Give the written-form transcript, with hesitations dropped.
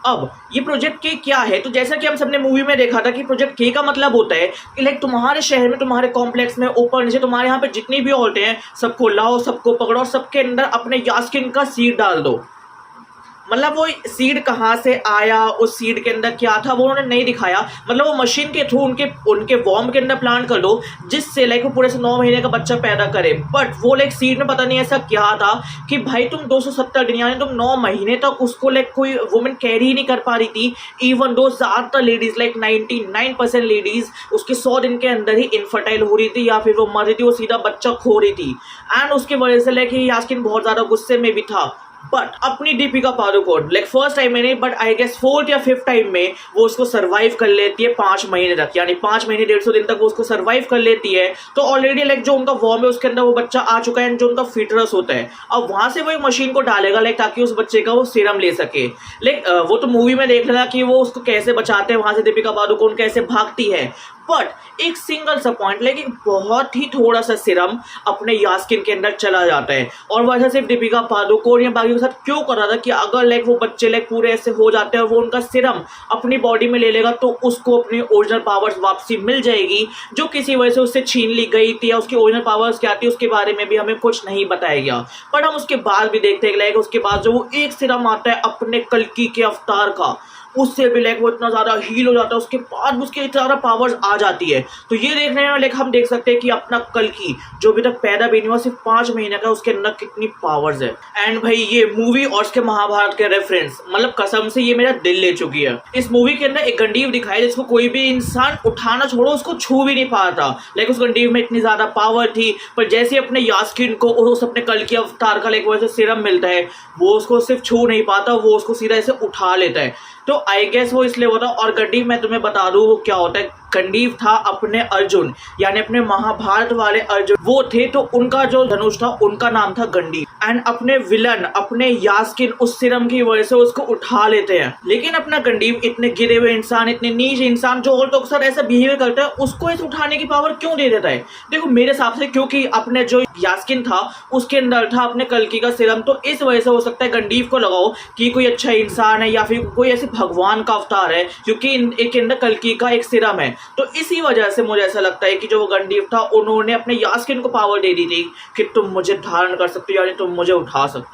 अब ये प्रोजेक्ट के क्या है, तो जैसा कि हम सबने मूवी में देखा था कि प्रोजेक्ट के का मतलब होता है कि लाइक तुम्हारे शहर में, तुम्हारे कॉम्प्लेक्स में, ऊपर नीचे तुम्हारे यहाँ पे जितनी भी औरतें हैं सबको लाओ, सबको पकड़ो और सबके अंदर अपने यास्किन का सीड डाल दो। मतलब वो सीड कहाँ से आया, उस सीड के अंदर क्या था वो उन्होंने नहीं दिखाया। मतलब वो मशीन के थ्रू उनके उनके वॉर्म के अंदर प्लांट कर दो जिससे लाइक वो पूरे से 9 महीने का बच्चा पैदा करे। बट वो लाइक सीड में पता नहीं ऐसा क्या था कि भाई तुम 270 दिन यानी तुम 9 महीने तक उसको लाइक कोई वुमेन कैरी ही नहीं कर पा रही थी। इवन दो ज़्यादातर लेडीज लाइक 99% लेडीज उसके 100 दिन के अंदर ही इनफर्टाइल हो रही थी या फिर वो मर रही थी, वो सीधा बच्चा खो रही थी। एंड उसकी वजह से लाइक यास्किन बहुत ज़्यादा गुस्से में भी था। बट अपनी Deepika Padukone like first time में नहीं बट आई गेस 4th या 5th टाइम में वो उसको सर्वाइव कर लेती है 5 महीने तक, यानी 5 महीने 150 दिन तक वो उसको सर्वाइव कर लेती है। तो ऑलरेडी लाइक जो उनका वॉर्म है उसके अंदर वो बच्चा आ चुका है, जो उनका फिटरस होता है। अब वहां से वो एक मशीन को डालेगा लाइक ताकि उस बच्चे का वो सीरम ले सके। लाइक वो तो मूवी में देख लेना कि वो उसको कैसे बचाते हैं, वहां से दीपिका पादुकोण कैसे भागती है। बट एक सिंगल सा पॉइंट लाइक बहुत ही थोड़ा सा सीरम अपने यास्किन के अंदर चला जाता है और वैसा सिर्फ दीपिका पादुकोण या बाकी के साथ क्यों कर रहा था कि अगर लाइक वो बच्चे लाइक पूरे ऐसे हो जाते हैं और वो उनका सीरम अपनी बॉडी में ले लेगा तो उसको अपनी ओरिजिनल पावर्स वापसी मिल जाएगी जो किसी वजह से उससे छीन ली गई थी, या उसकी ओरिजिनल पावर्स क्या थी उसके बारे में भी हमें कुछ नहीं बताया गया। बट हम उसके बाद भी देखते हैं लाइक उसके बाद जो वो एक सीरम आता है अपने कल्कि के अवतार का, उससे भी लाइक वो इतना ज़्यादा हील हो जाता है, उसके बाद उसके इतना ज़्यादा पावर्स आ जाती है। तो ये देखने में लाइक हम देख सकते हैं कि अपना कल्कि जो अभी तक पैदा भी नहीं हुआ, सिर्फ 5 महीने का, उसके अंदर कितनी पावर्स है। एंड भाई ये मूवी और उसके महाभारत के रेफरेंस मतलब कसम से ये मेरा दिल ले चुकी है। इस मूवी के अंदर एक गंडीव दिखाई जिसको कोई भी इंसान उठाना छोड़ो उसको छू भी नहीं पा था। लाइक उस गंडीव में इतनी ज़्यादा पावर थी, पर जैसे अपने यास्किन को उस अपने कल्कि अवतार का लाइक वैसे सीरम मिलता है वो उसको सिर्फ छू नहीं पाता, वो उसको सीधा ऐसे उठा लेता है। तो आई गेस वो इसलिए होता। और गंडीव मैं तुम्हें बता दूं वो क्या होता है। गंडीव था अपने अर्जुन यानी अपने महाभारत वाले अर्जुन वो थे, तो उनका जो धनुष था उनका नाम था गंडीव। एंड अपने विलन अपने यास्किन उस सीरम की वजह से उसको उठा लेते हैं। लेकिन अपना गंडीव इतने गिरे हुए इंसान, इतने नीच इंसान जो और तो अक्सर ऐसा बिहेवियर करता है, उसको इस उठाने की पावर क्यों दे देता है? देखो मेरे हिसाब से क्योंकि अपने जो यास्किन था उसके अंदर था अपने कल्कि का सीरम, तो इस वजह से हो सकता है गंडीव को लगाओ कि कोई अच्छा इंसान है या फिर कोई ऐसे भगवान का अवतार है क्योंकि इनके अंदर कल्कि का एक सीरम है। तो इसी वजह से मुझे ऐसा लगता है कि जो वो गंडीव था उन्होंने अपने यास्किन को पावर दे दी थी कि तुम मुझे धारण कर सकते हो यानी तुम मुझे उठा सकते हो।